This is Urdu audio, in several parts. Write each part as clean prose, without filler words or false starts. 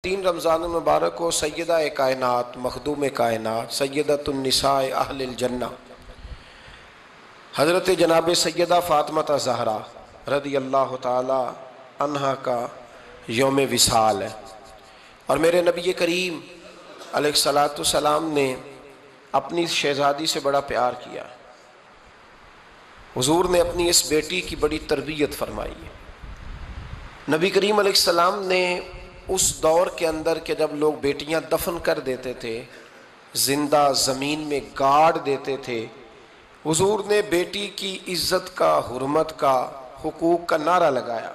تین رمضان المبارک کو سیدہ کائنات مخدوم کائنات سیدۃ النساء اہل الجنہ حضرت جناب سیدہ فاطمہ زہرا رضی اللہ تعالی عنہا کا یوم وصال ہے، اور میرے نبی کریم علیہ الصلاۃ والسلام نے اپنی شہزادی سے بڑا پیار کیا۔ حضور نے اپنی اس بیٹی کی بڑی تربیت فرمائی ہے۔ نبی کریم علیہ السلام نے اس دور کے اندر کہ جب لوگ بیٹیاں دفن کر دیتے تھے، زندہ زمین میں گاڑ دیتے تھے، حضور نے بیٹی کی عزت کا، حرمت کا، حقوق کا نعرہ لگایا۔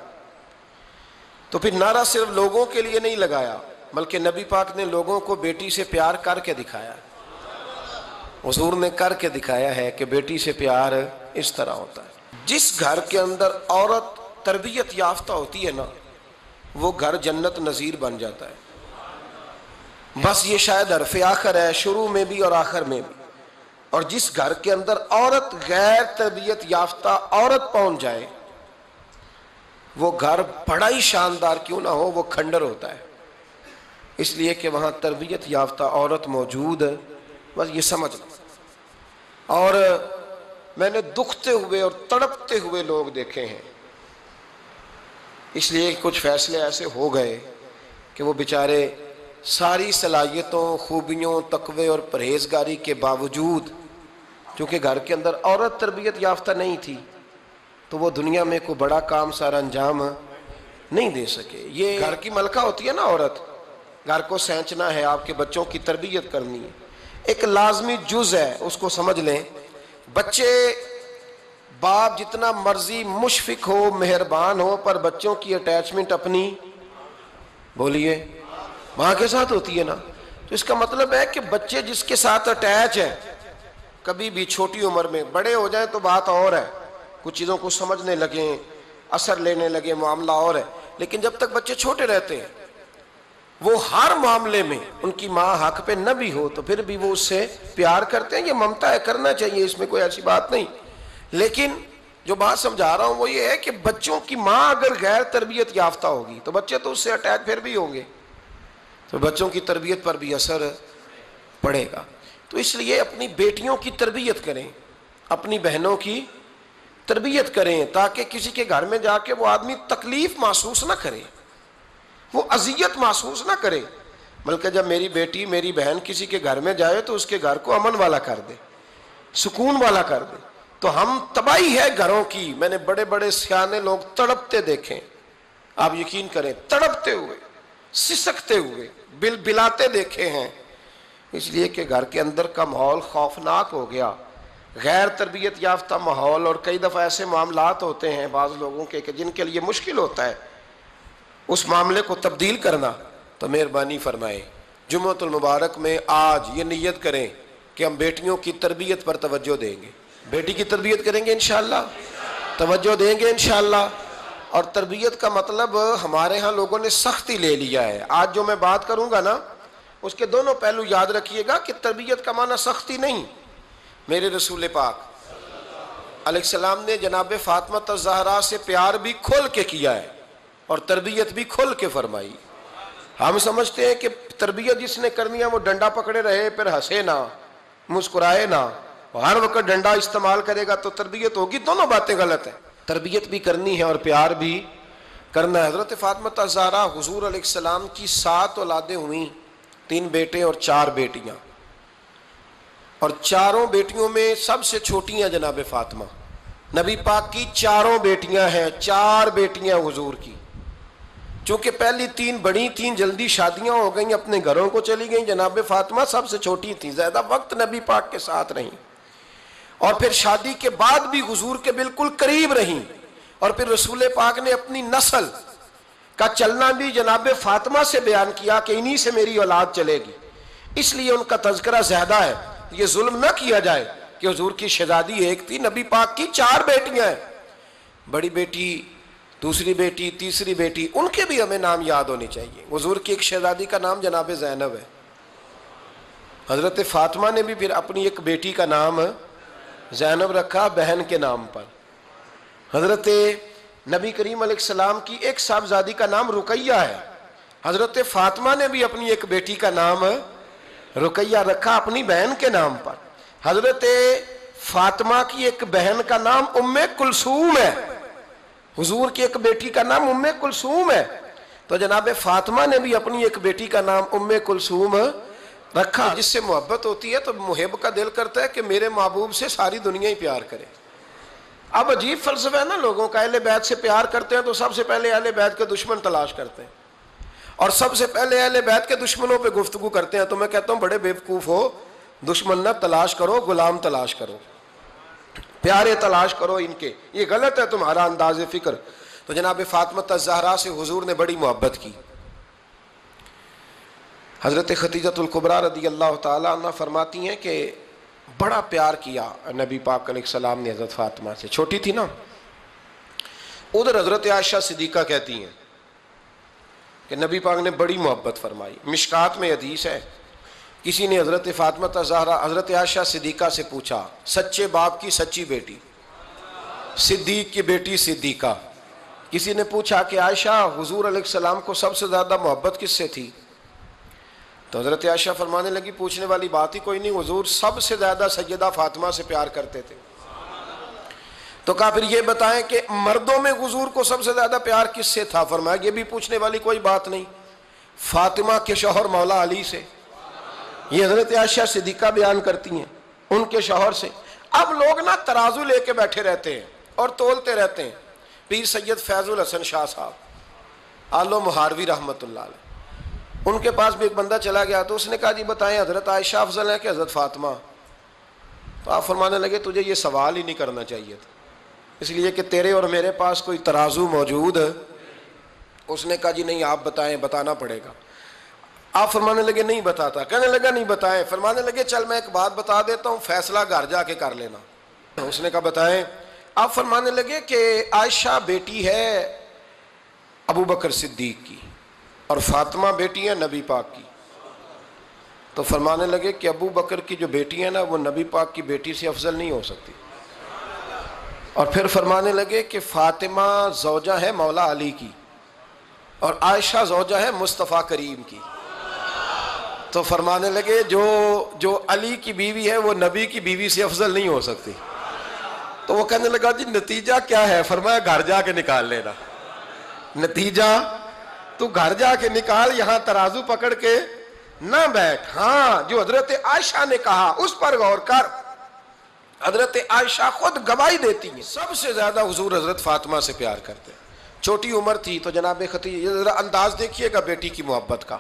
تو پھر نعرہ صرف لوگوں کے لیے نہیں لگایا، بلکہ نبی پاک نے لوگوں کو بیٹی سے پیار کر کے دکھایا۔ حضور نے کر کے دکھایا ہے کہ بیٹی سے پیار اس طرح ہوتا ہے۔ جس گھر کے اندر عورت تربیت یافتہ ہوتی ہے نا، وہ گھر جنت نظیر بن جاتا ہے۔ بس یہ شاید حرف آخر ہے، شروع میں بھی اور آخر میں بھی۔ اور جس گھر کے اندر عورت غیر تربیت یافتہ عورت پہنچ جائے، وہ گھر بڑا ہی شاندار کیوں نہ ہو، وہ کھنڈر ہوتا ہے، اس لیے کہ وہاں تربیت یافتہ عورت موجود ہے۔ بس یہ سمجھ لو۔ اور میں نے دکھتے ہوئے اور تڑپتے ہوئے لوگ دیکھے ہیں، اس لیے کچھ فیصلے ایسے ہو گئے کہ وہ بیچارے ساری صلاحیتوں، خوبیوں، تقوی اور پرہیزگاری کے باوجود، چونکہ گھر کے اندر عورت تربیت یافتہ نہیں تھی، تو وہ دنیا میں کوئی بڑا کام سارا انجام نہیں دے سکے۔ یہ گھر کی ملکہ ہوتی ہے نا عورت، گھر کو سینچنا ہے، آپ کے بچوں کی تربیت کرنی ہے، ایک لازمی جز ہے، اس کو سمجھ لیں۔ بچے باپ جتنا مرضی مشفق ہو، مہربان ہو، پر بچوں کی اٹیچمنٹ اپنی بولیے ماں کے ساتھ ہوتی ہے نا، تو اس کا مطلب ہے کہ بچے جس کے ساتھ اٹیچ ہیں، کبھی بھی چھوٹی عمر میں، بڑے ہو جائیں تو بات اور ہے، کچھ چیزوں کو سمجھنے لگیں، اثر لینے لگے، معاملہ اور ہے، لیکن جب تک بچے چھوٹے رہتے ہیں، وہ ہر معاملے میں ان کی ماں حق پہ نہ بھی ہو تو پھر بھی وہ اس سے پیار کرتے ہیں۔ یہ ممتا ہے، کرنا چاہیے، اس میں کوئی ایسی بات نہیں، لیکن جو بات سمجھا رہا ہوں وہ یہ ہے کہ بچوں کی ماں اگر غیر تربیت یافتہ ہوگی تو بچے تو اس سے اٹیچ پھر بھی ہوں گے، تو بچوں کی تربیت پر بھی اثر پڑے گا۔ تو اس لیے اپنی بیٹیوں کی تربیت کریں، اپنی بہنوں کی تربیت کریں، تاکہ کسی کے گھر میں جا کے وہ آدمی تکلیف محسوس نہ کرے، وہ اذیت محسوس نہ کرے، بلکہ جب میری بیٹی، میری بہن کسی کے گھر میں جائے تو اس کے گھر کو امن والا کر دے، سکون والا کر دے۔ تو ہم تباہی ہے گھروں کی، میں نے بڑے بڑے سیانے لوگ تڑپتے دیکھیں، آپ یقین کریں، تڑپتے ہوئے، سسکتے ہوئے، بلاتے دیکھے ہیں، اس لیے کہ گھر کے اندر کا ماحول خوفناک ہو گیا، غیر تربیت یافتہ ماحول۔ اور کئی دفعہ ایسے معاملات ہوتے ہیں بعض لوگوں کے کہ جن کے لیے مشکل ہوتا ہے اس معاملے کو تبدیل کرنا، تو مہربانی فرمائیں جمعۃ المبارک میں آج یہ نیت کریں کہ ہم بیٹیوں کی تربیت پر توجہ دیں گے، بیٹی کی تربیت کریں گے انشاءاللہ، توجہ دیں گے انشاءاللہ۔ اور تربیت کا مطلب ہمارے ہاں لوگوں نے سختی لے لیا ہے۔ آج جو میں بات کروں گا نا، اس کے دونوں پہلو یاد رکھیے گا کہ تربیت کا معنی سختی نہیں۔ میرے رسول پاک علیہ السلام نے جناب فاطمہ زہرا سے پیار بھی کھول کے کیا ہے اور تربیت بھی کھول کے فرمائی۔ ہم سمجھتے ہیں کہ تربیت جس نے کرنی ہے وہ ڈنڈا پکڑے رہے، پھر ہنسے نہ، مسکرائے نہ، ہر وقت ڈنڈا استعمال کرے گا تو تربیت ہوگی۔ دونوں باتیں غلط ہیں، تربیت بھی کرنی ہے اور پیار بھی کرنا ہے۔ حضرت فاطمہ زہرا حضور علیہ السلام کی 7 اولادیں ہوئیں، 3 بیٹے اور 4 بیٹیاں، اور چاروں بیٹیوں میں سب سے چھوٹی ہیں جناب فاطمہ۔ نبی پاک کی 4 بیٹیاں ہیں، 4 بیٹیاں حضور کی، چونکہ پہلی 3 بڑی تھیں، جلدی شادیاں ہو گئیں، اپنے گھروں کو چلی گئیں، جناب فاطمہ سب سے چھوٹی تھیں، زیادہ وقت نبی پاک کے ساتھ رہیں، اور پھر شادی کے بعد بھی حضور کے بالکل قریب رہیں، اور پھر رسول پاک نے اپنی نسل کا چلنا بھی جناب فاطمہ سے بیان کیا کہ انہی سے میری اولاد چلے گی، اس لیے ان کا تذکرہ زیادہ ہے۔ یہ ظلم نہ کیا جائے کہ حضور کی شہزادی ایک تھی، نبی پاک کی 4 بیٹیاں ہیں، بڑی بیٹی، دوسری بیٹی، تیسری بیٹی، ان کے بھی ہمیں نام یاد ہونے چاہیے۔ حضور کی ایک شہزادی کا نام جناب زینب ہے، حضرت فاطمہ نے بھی پھر اپنی ایک بیٹی کا نام زینب رکھا بہن کے نام پر۔ حضرت نبی کریم علیہ السلام کی ایک صاحبزادی کا نام رقیہ ہے، حضرت فاطمہ نے بھی اپنی ایک بیٹی کا نام رقیہ رکھا اپنی بہن کے نام پر. حضرت فاطمہ کی ایک بہن کا نام ام کلثوم ہے. حضور کی ایک بیٹی کا نام ام کلثوم ہے. تو جناب فاطمہ نے بھی اپنی ایک بیٹی کا نام ام کلثوم رکھا. جس سے محبت ہوتی ہے تو محب کا دل کرتا ہے کہ میرے محبوب سے ساری دنیا ہی پیار کرے. اب عجیب فلسفہ ہے نا لوگوں کا, اہل بیت سے پیار کرتے ہیں تو سب سے پہلے اہل بیت کے دشمن تلاش کرتے ہیں, اور سب سے پہلے اہل بیت کے دشمنوں پہ گفتگو کرتے ہیں. تو میں کہتا ہوں بڑے بیوقوف ہو, دشمن نہ تلاش کرو, غلام تلاش کرو, پیارے تلاش کرو ان کے. یہ غلط ہے تمہارا انداز فکر. تو جناب فاطمہ الزہرا سے حضور نے بڑی محبت کی. حضرت خدیجہ الکبریٰ رضی اللہ تعالیٰ عنہ فرماتی ہیں کہ بڑا پیار کیا نبی پاک علیہ السلام نے حضرت فاطمہ سے. چھوٹی تھی نا. ادھر حضرت عائشہ صدیقہ کہتی ہیں کہ نبی پاک نے بڑی محبت فرمائی. مشکات میں حدیث ہے, کسی نے حضرت فاطمہ الزہرا حضرت عائشہ صدیقہ سے پوچھا, سچے باپ کی سچی بیٹی, صدیق کی بیٹی صدیقہ. کسی نے پوچھا کہ عائشہ حضور علیہ السلام کو سب سے زیادہ محبت کس سے تھی؟ تو حضرت عائشہ فرمانے لگی پوچھنے والی بات ہی کوئی نہیں, حضور سب سے زیادہ سیدہ فاطمہ سے پیار کرتے تھے. تو کہا پھر یہ بتائیں کہ مردوں میں حضور کو سب سے زیادہ پیار کس سے تھا؟ فرمایا یہ بھی پوچھنے والی کوئی بات نہیں, فاطمہ کے شوہر مولا علی سے. یہ حضرت عائشہ صدیقہ بیان کرتی ہیں ان کے شوہر سے. اب لوگ نا ترازو لے کے بیٹھے رہتے ہیں اور تولتے رہتے ہیں. پیر سید فیض الحسن شاہ صاحب آلو مہاروی رحمۃ اللہ علیہ, ان کے پاس بھی ایک بندہ چلا گیا تو اس نے کہا جی بتائیں حضرت عائشہ افضل ہے کہ حضرت فاطمہ؟ تو آپ فرمانے لگے تجھے یہ سوال ہی نہیں کرنا چاہیے تھا, اس لیے کہ تیرے اور میرے پاس کوئی ترازو موجود ہے. اس نے کہا جی نہیں آپ بتائیں, بتانا پڑے گا. آپ فرمانے لگے نہیں بتاتا. کہنے لگا نہیں بتائیں. فرمانے لگے چل میں ایک بات بتا دیتا ہوں, فیصلہ گھر جا کے کر لینا. اس نے کہا بتائیں. آپ فرمانے لگے کہ عائشہ بیٹی ہے ابو بکر صدیق کی اور فاطمہ بیٹی ہے نبی پاک کی. تو فرمانے لگے کہ ابو بکر کی جو بیٹی ہے نا وہ نبی پاک کی بیٹی سے افضل نہیں ہو سکتی. اور پھر فرمانے لگے کہ فاطمہ زوجہ ہے مولا علی کی اور عائشہ زوجہ ہے مصطفیٰ کریم کی. تو فرمانے لگے جو علی کی بیوی ہے وہ نبی کی بیوی سے افضل نہیں ہو سکتی. تو وہ کہنے لگا جی نتیجہ کیا ہے؟ فرمایا گھر جا کے نکال لینا. نتیجہ تو گھر جا کے نکال, یہاں ترازو پکڑ کے نہ بیٹھ. ہاں جو حضرت عائشہ نے کہا اس پر غور کر. حضرت عائشہ خود گواہی دیتی ہیں سب سے زیادہ حضور حضرت فاطمہ سے پیار کرتے. چھوٹی عمر تھی تو جناب خدیجہ, ذرا انداز دیکھیے گا بیٹی کی محبت کا.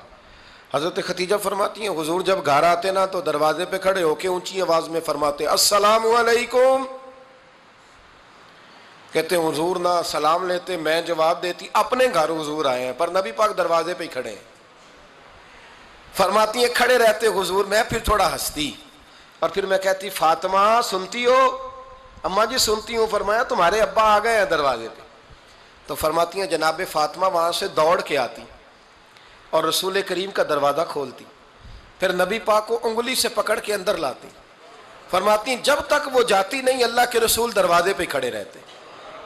حضرت خدیجہ فرماتی ہیں حضور جب گھر آتے نا تو دروازے پہ کھڑے ہو کے اونچی آواز میں فرماتے السلام علیکم. کہتے ہیں حضور نہ سلام لیتے, میں جواب دیتی. اپنے گھر حضور آئے ہیں پر نبی پاک دروازے پہ ہی کھڑے ہیں. فرماتی ہیں کھڑے رہتے حضور, میں پھر تھوڑا ہنستی اور پھر میں کہتی فاطمہ سنتی ہو؟ اماں جی سنتی ہوں. فرمایا تمہارے ابا آ گئے ہیں دروازے پہ. تو فرماتی ہیں جناب فاطمہ وہاں سے دوڑ کے آتی اور رسول کریم کا دروازہ کھولتی, پھر نبی پاک کو انگلی سے پکڑ کے اندر لاتی. فرماتی ہیں جب تک وہ جاتی نہیں اللہ کے رسول دروازے پہ کھڑے رہتے.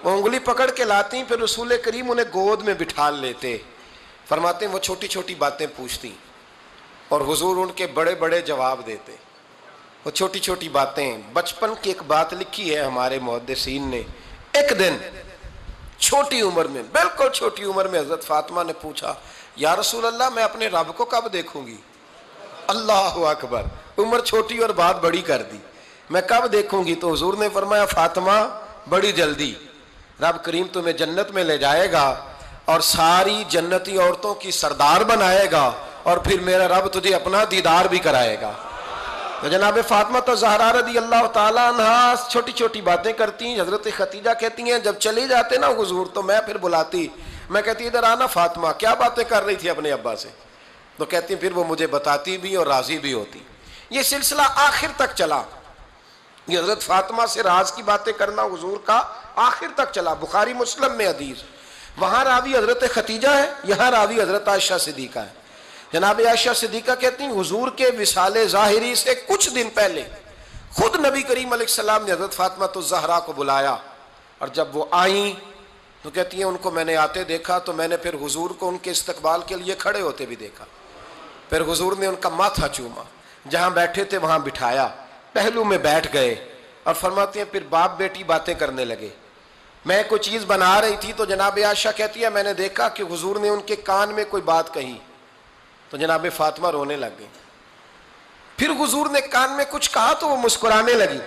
وہ انگلی پکڑ کے لاتی, پھر رسول کریم انہیں گود میں بٹھا لیتے. فرماتے ہیں وہ چھوٹی چھوٹی باتیں پوچھتی اور حضور ان کے بڑے بڑے جواب دیتے. وہ چھوٹی چھوٹی باتیں, بچپن کی ایک بات لکھی ہے ہمارے محدثین نے. ایک دن چھوٹی عمر میں, بالکل چھوٹی عمر میں حضرت فاطمہ نے پوچھا یا رسول اللہ میں اپنے رب کو کب دیکھوں گی؟ اللہ اکبر, عمر چھوٹی اور بات بڑی کر دی. میں کب دیکھوں گی؟ تو حضور نے فرمایا فاطمہ بڑی جلدی. رب کریم تمہیں جنت میں لے جائے گا اور ساری جنتی عورتوں کی سردار بنائے گا اور پھر میرا رب تجھے اپنا دیدار بھی کرائے گا. تو جناب فاطمہ الزہرا رضی اللہ تعالیٰ عنہا چھوٹی چھوٹی باتیں کرتی ہیں. حضرت خدیجہ کہتی ہیں جب چلی جاتے نا حضور تو میں پھر بلاتی, میں کہتی ادھر آنا فاطمہ, کیا باتیں کر رہی تھی اپنے ابا سے؟ تو کہتی پھر وہ مجھے بتاتی بھی اور راضی بھی ہوتی. یہ سلسلہ آخر تک چلا. یہ حضرت فاطمہ سے راز کی باتیں کرنا حضور کا آخر تک چلا. بخاری مسلم میں حدیث, وہاں راوی حضرت خدیجہ ہے, یہاں راوی حضرت عائشہ صدیقہ ہے. جناب عائشہ صدیقہ کہتی ہیں حضور کے وصال ظاہری سے کچھ دن پہلے خود نبی کریم علیہ السلام نے حضرت فاطمہ الزہرا کو بلایا, اور جب وہ آئیں تو کہتی ہیں ان کو میں نے آتے دیکھا تو میں نے پھر حضور کو ان کے استقبال کے لیے کھڑے ہوتے بھی دیکھا، پھر حضور نے ان کا ماتھا چوما، جہاں بیٹھے تھے وہاں بٹھایا، پہلو میں بیٹھ گئے، اور فرماتے ہیں پھر باپ بیٹی باتیں کرنے لگے۔ میں کوئی چیز بنا رہی تھی تو جناب عائشہ کہتی ہے میں نے دیکھا کہ حضور نے ان کے کان میں کوئی بات کہی تو جناب فاطمہ رونے لگ گئی، پھر حضور نے کان میں کچھ کہا تو وہ مسکرانے لگی۔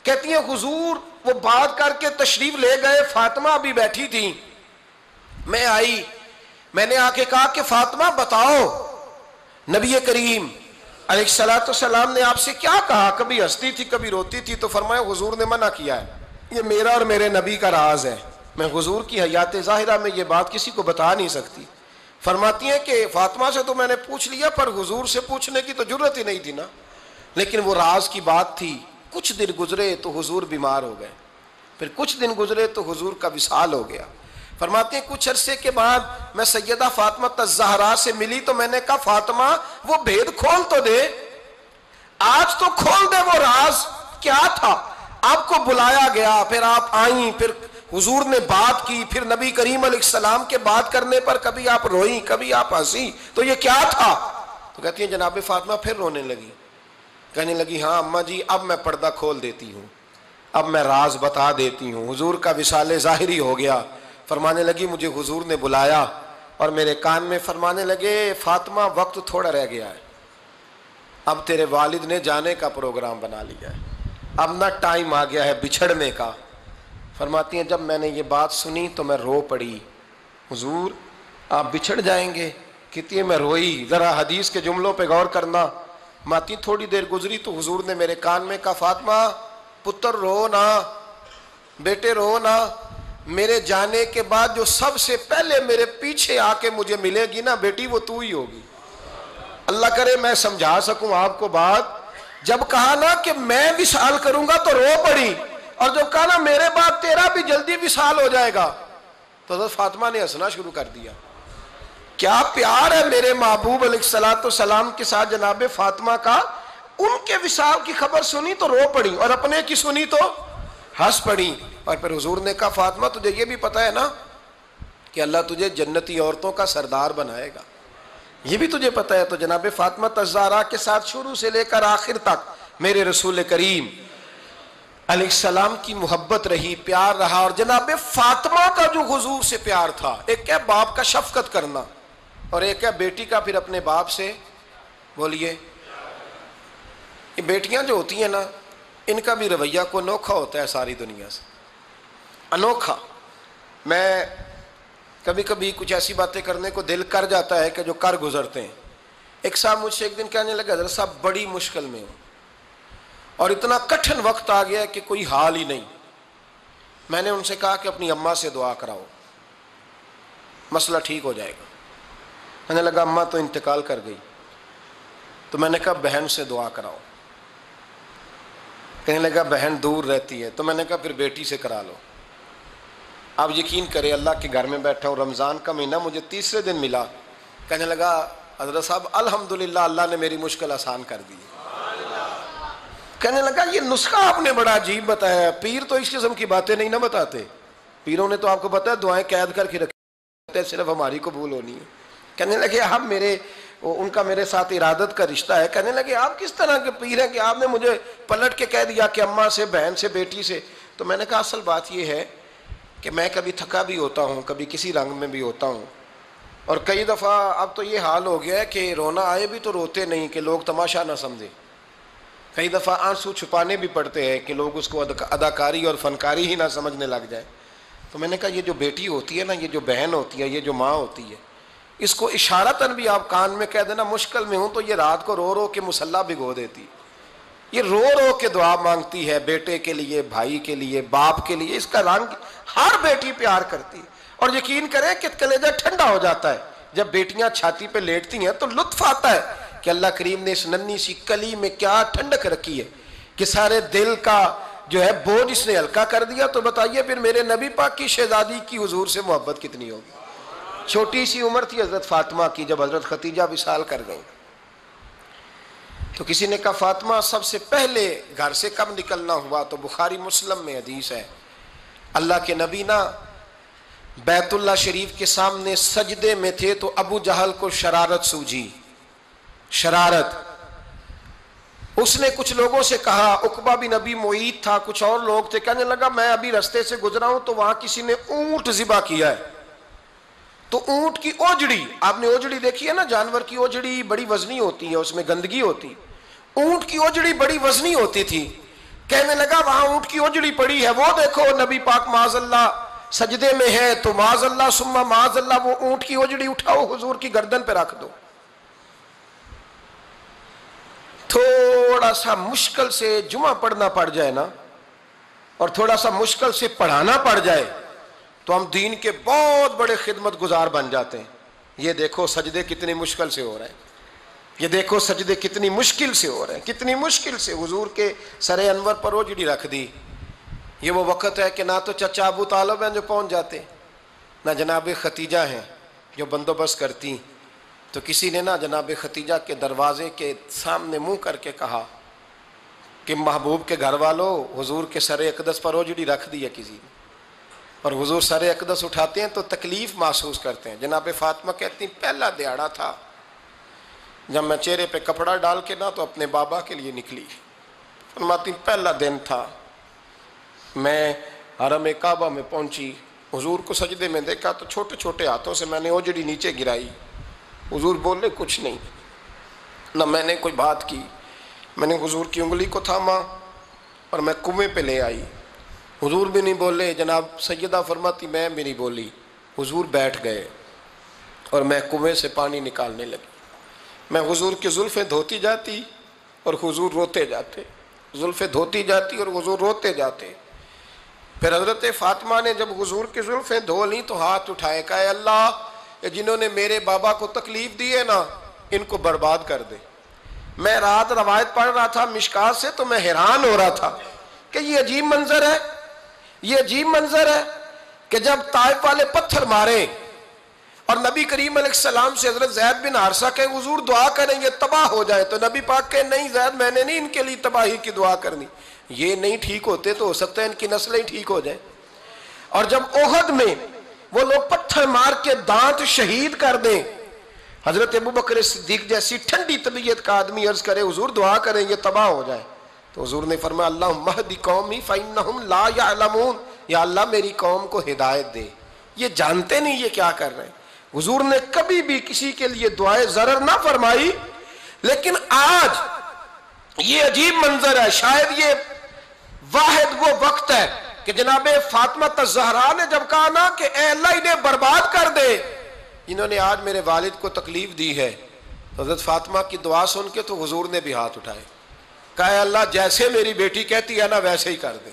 کہتی ہیں حضور وہ بات کر کے تشریف لے گئے، فاطمہ ابھی بیٹھی تھی، میں آئی، میں نے آ کے کہا کہ فاطمہ بتاؤ نبی کریم علیہ الصلوۃ والسلام نے آپ سے کیا کہا، کبھی ہنستی تھی کبھی روتی تھی، تو فرمایا حضور نے منع کیا ہے، یہ میرا اور میرے نبی کا راز ہے، میں حضور کی حیات ظاہرہ میں یہ بات کسی کو بتا نہیں سکتی۔ فرماتی ہیں کہ فاطمہ سے تو میں نے پوچھ لیا پر حضور سے پوچھنے کی تو جرت ہی نہیں تھی نا، لیکن وہ راز کی بات تھی۔ کچھ دن گزرے تو حضور بیمار ہو گئے، پھر کچھ دن گزرے تو حضور کا وصال ہو گیا۔ فرماتے ہیں کچھ عرصے کے بعد میں سیدہ فاطمہ الزہرا سے ملی تو میں نے کہا فاطمہ وہ بھید کھول تو دے، آج تو کھول دے وہ راز کیا تھا۔ آپ کو بلایا گیا، پھر آپ آئیں، پھر حضور نے بات کی، پھر نبی کریم علیہ السلام کے بات کرنے پر کبھی آپ روئیں کبھی آپ ہنسی، تو یہ کیا تھا؟ تو کہتی ہیں جناب فاطمہ پھر رونے لگی، کہنے لگی ہاں اماں جی اب میں پردہ کھول دیتی ہوں، اب میں راز بتا دیتی ہوں۔ حضور کا وصال ظاہری ہو گیا۔ فرمانے لگی مجھے حضور نے بلایا اور میرے کان میں فرمانے لگے فاطمہ وقت تھوڑا رہ گیا ہے، اب تیرے والد نے جانے کا پروگرام بنا لیا ہے، اب نہ ٹائم آ گیا ہے بچھڑنے کا۔ فرماتی ہیں جب میں نے یہ بات سنی تو میں رو پڑی، حضور آپ بچھڑ جائیں گے؟ کہتی ہے میں روئی۔ ذرا حدیث کے جملوں پہ غور کرنا، ماتی تھوڑی دیر گزری تو حضور نے میرے کان میں کہا فاطمہ پتر رو نہ، بیٹے رو نہ، میرے جانے کے بعد جو سب سے پہلے میرے پیچھے آ کے مجھے ملے گی نا بیٹی وہ تو ہی ہوگی۔ اللہ کرے میں سمجھا سکوں آپ کو بات، جب کہا نا کہ میں وصال کروں گا تو رو پڑی، اور جب کہا نا میرے بعد تیرا بھی جلدی وصال ہو جائے گا تو حضرت فاطمہ نے ہنسنا شروع کر دیا۔ کیا پیار ہے میرے محبوب علیہ الصلوۃ والسلام کے ساتھ جناب فاطمہ کا۔ ان کے وصال کی خبر سنی تو رو پڑی اور اپنے کی سنی تو ہنس پڑی۔ اور پھر حضور نے کہا فاطمہ تجھے یہ بھی پتہ ہے نا کہ اللہ تجھے جنتی عورتوں کا سردار بنائے گا، یہ بھی تجھے پتہ ہے؟ تو جناب فاطمہ الزہرا کے ساتھ شروع سے لے کر آخر تک میرے رسول کریم علیہ السلام کی محبت رہی، پیار رہا۔ اور جناب فاطمہ کا جو حضور سے پیار تھا، ایک ہے باپ کا شفقت کرنا اور ایک ہے بیٹی کا پھر اپنے باپ سے، بولیے، یہ بیٹیاں جو ہوتی ہیں نا ان کا بھی رویہ کو انوکھا ہوتا ہے ساری دنیا سے، انوکھا۔ میں کبھی کبھی کچھ ایسی باتیں کرنے کو دل کر جاتا ہے کہ جو کر گزرتے ہیں۔ ایک صاحب مجھ سے ایک دن کہنے لگا حضرت صاحب بڑی مشکل میں ہوں اور اتنا کٹھن وقت آ گیا کہ کوئی حال ہی نہیں۔ میں نے ان سے کہا کہ اپنی اماں سے دعا کراؤ، مسئلہ ٹھیک ہو جائے گا۔ کہنے لگا اماں تو انتقال کر گئی۔ تو میں نے کہا بہن سے دعا کراؤ۔ کہنے لگا بہن دور رہتی ہے۔ تو میں نے کہا پھر بیٹی سے کرا لو۔ آپ یقین کریں اللہ کے گھر میں بیٹھا ہوں، رمضان کا مہینہ مجھے تیسرے دن ملا۔ کہنے لگا حضرت صاحب الحمدللہ اللہ نے میری مشکل آسان کر دی۔ کہنے لگا یہ نسخہ آپ نے بڑا عجیب بتایا، پیر تو اس قسم کی باتیں نہیں نہ بتاتے، پیروں نے تو آپ کو پتا ہے دعائیں قید کر کے رکھتے ہیں، صرف ہماری قبول ہونی ہے۔ کہنے لگے آپ ان کا میرے ساتھ ارادت کا رشتہ ہے۔ کہنے لگے آپ کس طرح کے پیر ہیں کہ آپ نے مجھے پلٹ کے کہہ دیا کہ اماں سے، بہن سے، بیٹی سے۔ تو میں نے کہا اصل بات یہ ہے کہ میں کبھی تھکا بھی ہوتا ہوں، کبھی کسی رنگ میں بھی ہوتا ہوں، اور کئی دفعہ اب تو یہ حال ہو گیا ہے کہ رونا آئے بھی تو روتے نہیں کہ لوگ تماشا نہ سمجھیں، کئی دفعہ آنسو چھپانے بھی پڑتے ہیں کہ لوگ اس کو اداکاری اور فنکاری ہی نہ سمجھنے لگ جائے۔ تو میں نے کہا یہ جو بیٹی ہوتی ہے نا، یہ جو بہن ہوتی ہے، یہ جو ماں ہوتی ہے، اس کو اشارتاً بھی آپ کان میں کہہ دینا مشکل میں ہوں تو یہ رات کو رو رو کے مصلی بھگو دیتی، یہ رو رو کے دعا مانگتی ہے بیٹے کے لیے، بھائی کے لیے، باپ کے لیے۔ اس کا رنگ ہر بیٹی پیار کرتی ہے، اور یقین کریں کہ کلیجہ ٹھنڈا ہو جاتا ہے جب بیٹیاں چھاتی پہ لیٹتی ہیں تو لطف آتا ہے کہ اللہ کریم نے اس ننھی سی کلی میں کیا ٹھنڈک رکھی ہے کہ سارے دل کا جو ہے بوجھ اس نے ہلکا کر دیا۔ تو بتائیے پھر میرے نبی پاک کی شہزادی کی حضور سے محبت کتنی ہوگی۔ چھوٹی سی عمر تھی حضرت فاطمہ کی جب حضرت خدیجہ وصال کر گئیں، تو کسی نے کہا فاطمہ سب سے پہلے گھر سے کب نکلنا ہوا؟ تو بخاری مسلم میں حدیث ہے اللہ کے نبی نا بیت اللہ شریف کے سامنے سجدے میں تھے تو ابو جہل کو شرارت سوجھی، شرارت۔ اس نے کچھ لوگوں سے کہا، عقبہ بن ابی معیط تھا، کچھ اور لوگ تھے، کہنے لگا میں ابھی رستے سے گزرا ہوں تو وہاں کسی نے اونٹ ذبح کیا ہے، تو اونٹ کی اوجڑی، آپ نے اوجڑی دیکھی ہے نا، جانور کی اوجڑی بڑی وزنی ہوتی ہے، اس میں گندگی ہوتی، اونٹ کی اوجڑی بڑی وزنی ہوتی تھی۔ کہنے لگا وہاں اونٹ کی اوجڑی پڑی ہے، وہ دیکھو نبی پاک معاذ اللہ سجدے میں ہے، تو معاذ اللہ ثم معاذ اللہ وہ اونٹ کی اوجڑی اٹھاؤ حضور کی گردن پہ رکھ دو۔ تھوڑا سا مشکل سے جمعہ پڑھنا پڑ جائے نا، اور تھوڑا سا مشکل سے پڑھانا پڑ جائے تو ہم دین کے بہت بڑے خدمت گزار بن جاتے ہیں۔ یہ دیکھو سجدے کتنی مشکل سے ہو رہے ہیں، یہ دیکھو سجدے کتنی مشکل سے ہو رہے ہیں، کتنی مشکل سے حضور کے سر انور پر اوجڑی رکھ دی۔ یہ وہ وقت ہے کہ نہ تو چچا ابو طالب ہیں جو پہنچ جاتے، نہ جناب ختیجہ ہیں جو بندوبست کرتی، تو کسی نے نہ جناب ختیجہ کے دروازے کے سامنے منہ کر کے کہا کہ محبوب کے گھر والوں، حضور کے سر اقدس پر اوجڑی رکھ دی ہے کسی نے، اور حضور سر اقدس اٹھاتے ہیں تو تکلیف محسوس کرتے ہیں۔ جناب فاطمہ کہتی ہیں پہلا دیہڑا تھا جب میں چہرے پہ کپڑا ڈال کے نہ تو اپنے بابا کے لیے نکلی، فرماتی پہلا دن تھا، میں حرم کعبہ میں پہنچی، حضور کو سجدے میں دیکھا تو چھوٹے چھوٹے ہاتھوں سے میں نے اوجڑی نیچے گرائی، حضور بولے کچھ نہیں، نہ میں نے کوئی بات کی، میں نے حضور کی انگلی کو تھاما اور میں کنویں پہ لے آئی، حضور بھی نہیں بولے، جناب سیدہ فرماتی میں بھی نہیں بولی، حضور بیٹھ گئے اور میں کنویں سے پانی نکالنے لگی، میں حضور کی زلفیں دھوتی جاتی اور حضور روتے جاتے، زلفیں دھوتی جاتی اور حضور روتے جاتے۔ پھر حضرت فاطمہ نے جب حضور کی زلفیں دھو لیں تو ہاتھ اٹھائے، کہا اے اللہ جنہوں نے میرے بابا کو تکلیف دی ہے نا ان کو برباد کر دے۔ میں رات روایت پڑھ رہا تھا مشکات سے تو میں حیران ہو رہا تھا کہ یہ عجیب منظر ہے، یہ عجیب منظر ہے کہ جب طائف والے پتھر مارے اور نبی کریم علیہ السلام سے حضرت زید بن حارثہ کہ حضور دعا کریں گے تباہ ہو جائے، تو نبی پاک کہ نہیں زید میں نے نہیں ان کے لیے تباہی کی دعا کرنی، یہ نہیں ٹھیک ہوتے تو ہو سکتا ہے ان کی نسلیں ٹھیک ہو جائیں۔ اور جب احد میں وہ لوگ پتھر مار کے دانت شہید کر دیں، حضرت ابوبکر صدیق جیسی ٹھنڈی طبیعت کا آدمی عرض کرے حضور دعا کریں گے تباہ ہو جائے، تو حضور نے فرمایا اللہم اہد قومی فإنہم لا یعلمون، یا اللہ میری قوم کو ہدایت دے، یہ جانتے نہیں یہ کیا کر رہے ہیں۔ حضور نے کبھی بھی کسی کے لیے دعائے ضرر نہ فرمائی، لیکن آج یہ عجیب منظر ہے، شاید یہ واحد وہ وقت ہے کہ جناب فاطمہ الزہرا نے جب کہا نا کہ اے اللہ انہیں برباد کر دے جنہوں نے آج میرے والد کو تکلیف دی ہے، حضرت فاطمہ کی دعا سن کے تو حضور نے بھی ہاتھ اٹھائے، کہا اے اللہ جیسے میری بیٹی کہتی ہے نا ویسے ہی کر دے،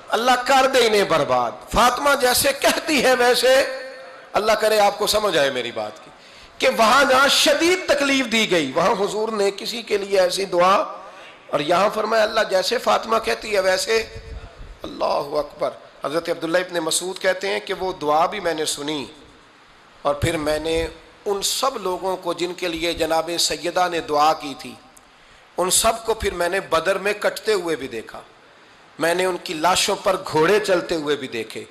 اللہ کر دے انہیں برباد، فاطمہ جیسے کہتی ہے ویسے، اللہ کرے آپ کو سمجھ آئے میری بات کی کہ وہاں جہاں شدید تکلیف دی گئی وہاں حضور نے کسی کے لیے ایسی دعا، اور یہاں فرمایا اللہ جیسے فاطمہ کہتی ہے ویسے، اللہ اکبر۔ حضرت عبداللہ ابن مسعود کہتے ہیں کہ وہ دعا بھی میں نے سنی، اور پھر میں نے ان سب لوگوں کو جن کے لیے جناب سیدہ نے دعا کی تھی ان سب کو پھر میں نے بدر میں کٹتے ہوئے بھی دیکھا، میں نے ان کی لاشوں پر گھوڑے چلتے ہوئے بھی دیکھے،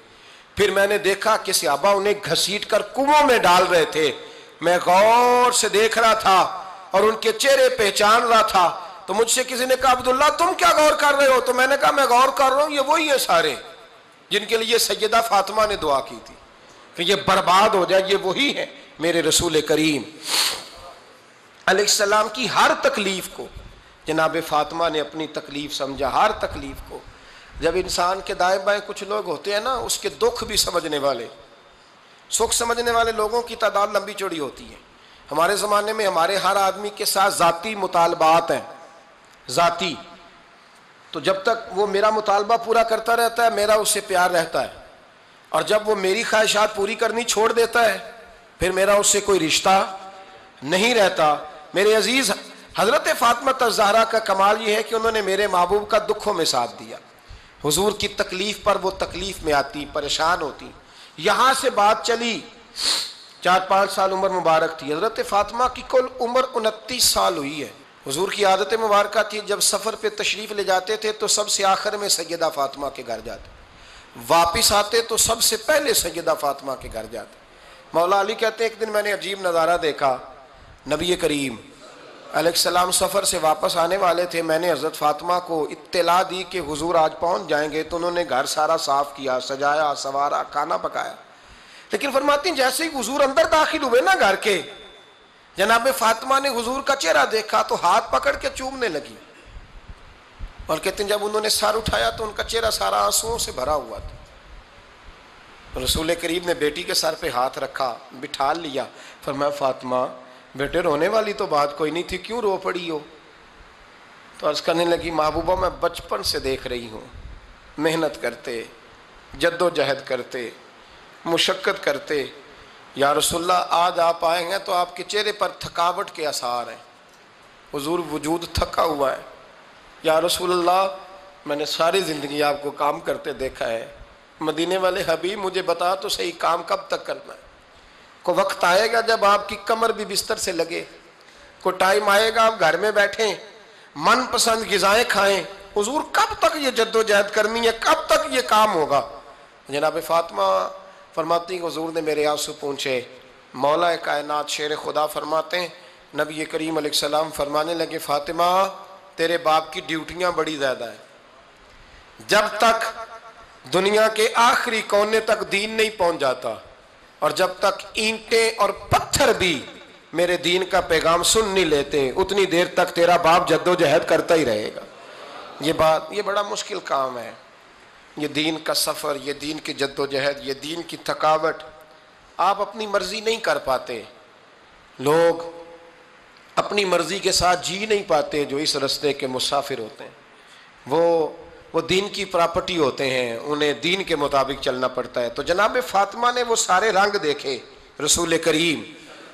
پھر میں نے دیکھا کہ صحابہ انہیں گھسیٹ کر کنووں میں ڈال رہے تھے، میں غور سے دیکھ رہا تھا اور ان کے چہرے پہچان رہا تھا، تو مجھ سے کسی نے کہا عبداللہ تم کیا غور کر رہے ہو؟ تو میں نے کہا میں غور کر رہا ہوں یہ وہی ہیں سارے جن کے لیے سیدہ فاطمہ نے دعا کی تھی کہ یہ برباد ہو جائے، یہ وہی ہیں میرے رسول کریم علیہ السلام کی ہر تکلیف کو جناب فاطمہ نے اپنی تکلیف سمجھا، ہر تکلیف کو۔ جب انسان کے دائیں بائیں کچھ لوگ ہوتے ہیں نا اس کے دکھ بھی سمجھنے والے، سکھ سمجھنے والے لوگوں کی تعداد لمبی چوڑی ہوتی ہے۔ ہمارے زمانے میں ہمارے ہر آدمی کے ساتھ ذاتی مطالبات ہیں، ذاتی، تو جب تک وہ میرا مطالبہ پورا کرتا رہتا ہے میرا اس سے پیار رہتا ہے، اور جب وہ میری خواہشات پوری کرنی چھوڑ دیتا ہے پھر میرا اس سے کوئی رشتہ نہیں رہتا۔ میرے عزیز حضرت فاطمہ الزہرا کا کمال یہ ہے کہ انہوں نے میرے محبوب کا دکھوں میں ساتھ دیا، حضور کی تکلیف پر وہ تکلیف میں آتی، پریشان ہوتی۔ یہاں سے بات چلی 4-5 سال عمر مبارک تھی، حضرت فاطمہ کی کل عمر 29 سال ہوئی ہے۔ حضور کی عادت مبارکہ تھی جب سفر پہ تشریف لے جاتے تھے تو سب سے آخر میں سیدہ فاطمہ کے گھر جاتے، واپس آتے تو سب سے پہلے سیدہ فاطمہ کے گھر جاتے۔ مولا علی کہتے ہیں ایک دن میں نے عجیب نظارہ دیکھا، نبی کریم علیہ السلام سفر سے واپس آنے والے تھے، میں نے حضرت فاطمہ کو اطلاع دی کہ حضور آج پہنچ جائیں گے، تو انہوں نے گھر سارا صاف کیا، سجایا، سنوارا، کھانا پکایا۔ لیکن فرماتی ہیں جیسے ہی حضور اندر داخل ہوئے نا گھر کے، جناب فاطمہ نے حضور کا چہرہ دیکھا تو ہاتھ پکڑ کے چومنے لگی، اور کہتے ہیں جب انہوں نے سر اٹھایا تو ان کا چہرہ سارا آنسوؤں سے بھرا ہوا تھا۔ رسول کریم نے بیٹی کے سر پہ ہاتھ رکھا، بٹھا لیا، فرمایا فاطمہ بیٹے رونے والی تو بات کوئی نہیں تھی، کیوں رو پڑی ہو؟ تو عرض کرنے لگی محبوبہ میں بچپن سے دیکھ رہی ہوں، محنت کرتے، جد و جہد کرتے، مشقت کرتے، یا رسول اللہ آج آپ آئے ہیں تو آپ کے چہرے پر تھکاوٹ کے آثار ہیں، حضور وجود تھکا ہوا ہے۔ یا رسول اللہ میں نے ساری زندگی آپ کو کام کرتے دیکھا ہے، مدینے والے حبیب مجھے بتا تو صحیح کام کب تک کرنا ہے؟ کو وقت آئے گا جب آپ کی کمر بھی بستر سے لگے، کو ٹائم آئے گا آپ گھر میں بیٹھیں، من پسند غذائیں کھائیں، حضور کب تک یہ جد و جہد کرنی ہے، کب تک یہ کام ہوگا؟ جناب فاطمہ فرماتی ہیں حضور نے میرے آنسو پونچھے۔ مولا کائنات شیر خدا فرماتے ہیں نبی کریم علیہ السلام فرمانے لگے فاطمہ تیرے باپ کی ڈیوٹیاں بڑی زیادہ ہیں، جب تک دنیا کے آخری کونے تک دین نہیں پہنچ جاتا، اور جب تک اینٹیں اور پتھر بھی میرے دین کا پیغام سن نہیں لیتے، اتنی دیر تک تیرا باپ جد و جہد کرتا ہی رہے گا۔ یہ بڑا مشکل کام ہے، یہ دین کا سفر، یہ دین کی جد و جہد، یہ دین کی تھکاوٹ۔ آپ اپنی مرضی نہیں کر پاتے، لوگ اپنی مرضی کے ساتھ جی نہیں پاتے جو اس رستے کے مسافر ہوتے ہیں، وہ دین کی پراپرٹی ہوتے ہیں، انہیں دین کے مطابق چلنا پڑتا ہے۔ تو جناب فاطمہ نے وہ سارے رنگ دیکھے رسول کریم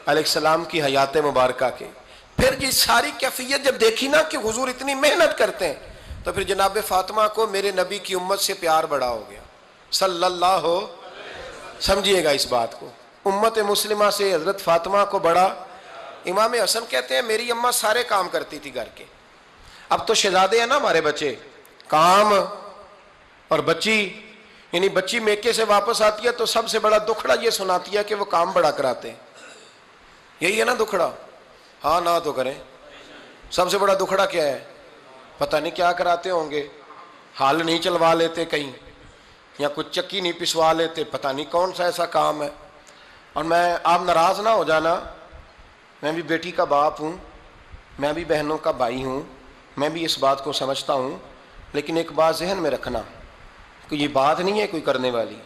علیہ السلام کی حیات مبارکہ کے، پھر یہ ساری کیفیت جب دیکھی نا کہ حضور اتنی محنت کرتے ہیں، تو پھر جناب فاطمہ کو میرے نبی کی امت سے پیار بڑا ہو گیا صلی اللہ ہو۔ سمجھیے گا اس بات کو، امت مسلمہ سے حضرت فاطمہ کو بڑا۔ امام حسن کہتے ہیں میری اماں سارے کام کرتی تھی گھر کے، اب تو شہزادے ہیں نا ہمارے بچے، کام اور بچی، یعنی بچی میکے سے واپس آتی ہے تو سب سے بڑا دکھڑا یہ سناتی ہے کہ وہ کام بڑا کراتے ہیں، یہی ہے نا دکھڑا؟ ہاں نہ تو کریں، سب سے بڑا دکھڑا کیا ہے؟ پتہ نہیں کیا کراتے ہوں گے، ہال نہیں چلوا لیتے کہیں، یا کچھ چکی نہیں پسوا لیتے، پتہ نہیں کون سا ایسا کام ہے۔ اور آپ ناراض نہ ہو جانا، میں بھی بیٹی کا باپ ہوں، میں بھی بہنوں کا بھائی ہوں، میں بھی اس بات کو سمجھتا ہوں، لیکن ایک بات ذہن میں رکھنا کہ یہ بات نہیں ہے کوئی کرنے والی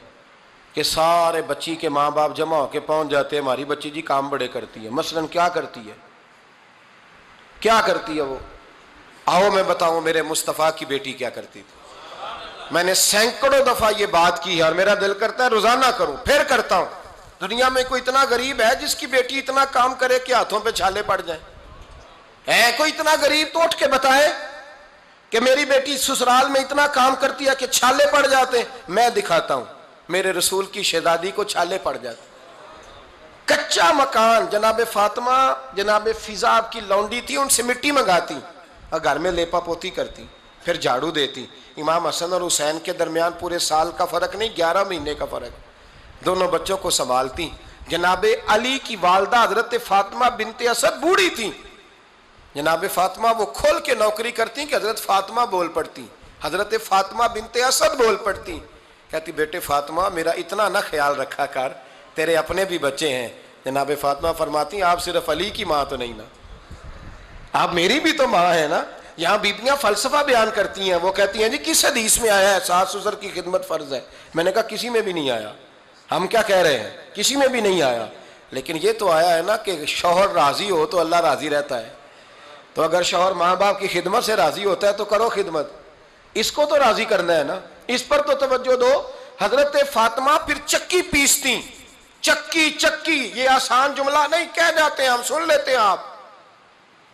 کہ سارے بچی کے ماں باپ جمع ہو کے پہنچ جاتے ہیں ہماری بچی جی کام بڑے کرتی ہے۔ مثلاً کیا کرتی ہے؟ کیا کرتی ہے وہ؟ آؤ میں بتاؤں میرے مصطفیٰ کی بیٹی کیا کرتی تھی۔ میں نے سینکڑوں دفعہ یہ بات کی ہے اور میرا دل کرتا ہے روزانہ کروں، پھر کرتا ہوں۔ دنیا میں کوئی اتنا غریب ہے جس کی بیٹی اتنا کام کرے کہ ہاتھوں پہ چھالے پڑ جائیں؟ ہے کوئی اتنا غریب تو اٹھ کے بتائے کہ میری بیٹی سسرال میں اتنا کام کرتی ہے کہ چھالے پڑ جاتے ہیں؟ میں دکھاتا ہوں، میرے رسول کی شہزادی کو چھالے پڑ جاتے۔ کچا مکان، جناب فاطمہ جناب فضا آپ کی لونڈی تھی، ان سے مٹی منگاتی اور گھر میں لیپا پوتی کرتی، پھر جھاڑو دیتی۔ امام حسن اور حسین کے درمیان پورے سال کا فرق نہیں، 11 مہینے کا فرق، دونوں بچوں کو سنبھالتی۔ جناب علی کی والدہ حضرت فاطمہ بنت اسد بوڑھی تھی، جناب فاطمہ وہ کھول کے نوکری کرتی کہ حضرت فاطمہ بول پڑتی، حضرت فاطمہ بنت اسد بول پڑتی، کہتی بیٹے فاطمہ میرا اتنا نہ خیال رکھا کر، تیرے اپنے بھی بچے ہیں۔ جناب فاطمہ فرماتی آپ صرف علی کی ماں تو نہیں نا، آپ میری بھی تو ماں ہے نا۔ یہاں بیبیاں فلسفہ بیان کرتی ہیں، وہ کہتی ہیں جی کس حدیث میں آیا ہے ساس سسر کی خدمت فرض ہے؟ میں نے کہا کسی میں بھی نہیں آیا۔ ہم کیا کہہ رہے ہیں؟ کسی میں بھی نہیں آیا، لیکن یہ تو آیا ہے نا کہ شوہر راضی ہو تو اللہ راضی رہتا ہے۔ تو اگر شوہر ماں باپ کی خدمت سے راضی ہوتا ہے تو کرو خدمت، اس کو تو راضی کرنا ہے نا، اس پر تو توجہ دو۔ حضرت فاطمہ پھر چکی پیستی، چکی چکی یہ آسان جملہ نہیں، کہہ جاتے ہیں ہم، سن لیتے ہیں آپ،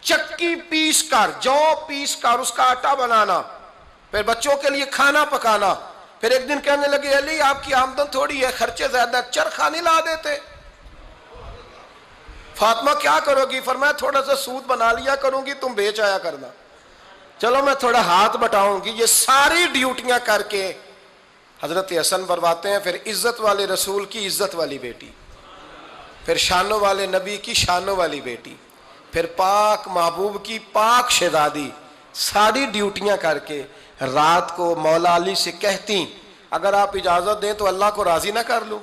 چکی پیس کر، جو پیس کر اس کا آٹا بنانا، پھر بچوں کے لیے کھانا پکانا۔ پھر ایک دن کہنے لگے علی آپ کی آمدن تھوڑی ہے، خرچے زیادہ، چرخہ نہیں لا دیتے؟ فاطمہ کیا کرو گی؟ فرمایا تھوڑا سا سود بنا لیا کروں گی، تم بیچ آیا کرنا۔ چلو میں تھوڑا ہاتھ بٹاؤں گی۔ یہ ساری ڈیوٹیاں کر کے حضرت حسن فرماتے ہیں پھر عزت والے رسول کی عزت والی بیٹی، پھر شانوں والے نبی کی شانوں والی بیٹی، پھر پاک محبوب کی پاک شہزادی، ساری ڈیوٹیاں کر کے رات کو مولا علی سے کہتی اگر آپ اجازت دیں تو اللہ کو راضی نہ کر لوں؟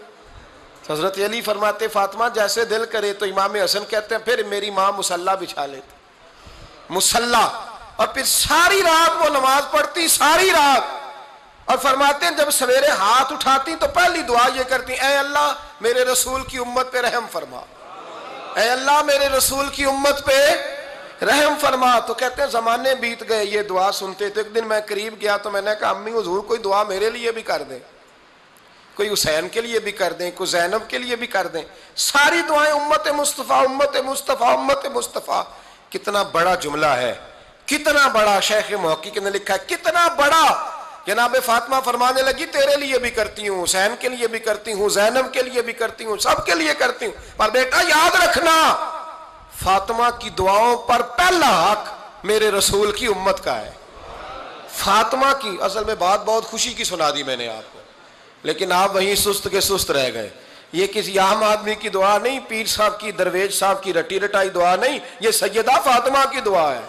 حضرت علی فرماتے فاطمہ جیسے دل کرے۔ تو امام حسن کہتے ہیں پھر میری ماں مصلی بچھا لیتی، مصلی، اور پھر ساری رات وہ نماز پڑھتی، ساری رات، اور فرماتے ہیں جب سویرے ہاتھ اٹھاتی تو پہلی دعا یہ کرتی اے اللہ میرے رسول کی امت پہ رحم فرما، اے اللہ میرے رسول کی امت پہ رحم فرما۔ تو کہتے ہیں زمانے بیت گئے یہ دعا سنتے تو ایک دن میں قریب گیا تو میں نے کہا امی حضور کوئی دعا میرے لیے بھی کر دیں، کوئی حسین کے لیے بھی کر دیں، کوئی زینب کے لیے بھی کر دیں، ساری دعائیں امت مصطفیٰ امت مصطفیٰ امت مصطفیٰ۔ کتنا بڑا جملہ ہے، کتنا بڑا، شیخ محقق نے لکھا ہے کتنا بڑا۔ جناب فاطمہ فرمانے لگی تیرے لیے بھی کرتی ہوں، حسین کے لیے بھی کرتی ہوں، زینب کے لیے بھی کرتی ہوں، سب کے لیے کرتی ہوں، پر بیٹا یاد رکھنا فاطمہ کی دعاؤں پر پہلا حق میرے رسول کی امت کا ہے۔ فاطمہ کی، اصل میں بات بہت خوشی کی سنا دی میں نے آپ کو، لیکن آپ وہیں سست کے سست رہ گئے۔ یہ کسی عام آدمی کی دعا نہیں، پیر صاحب کی، درویش صاحب کی رٹی رٹائی دعا نہیں، یہ سیدہ فاطمہ کی دعا ہے۔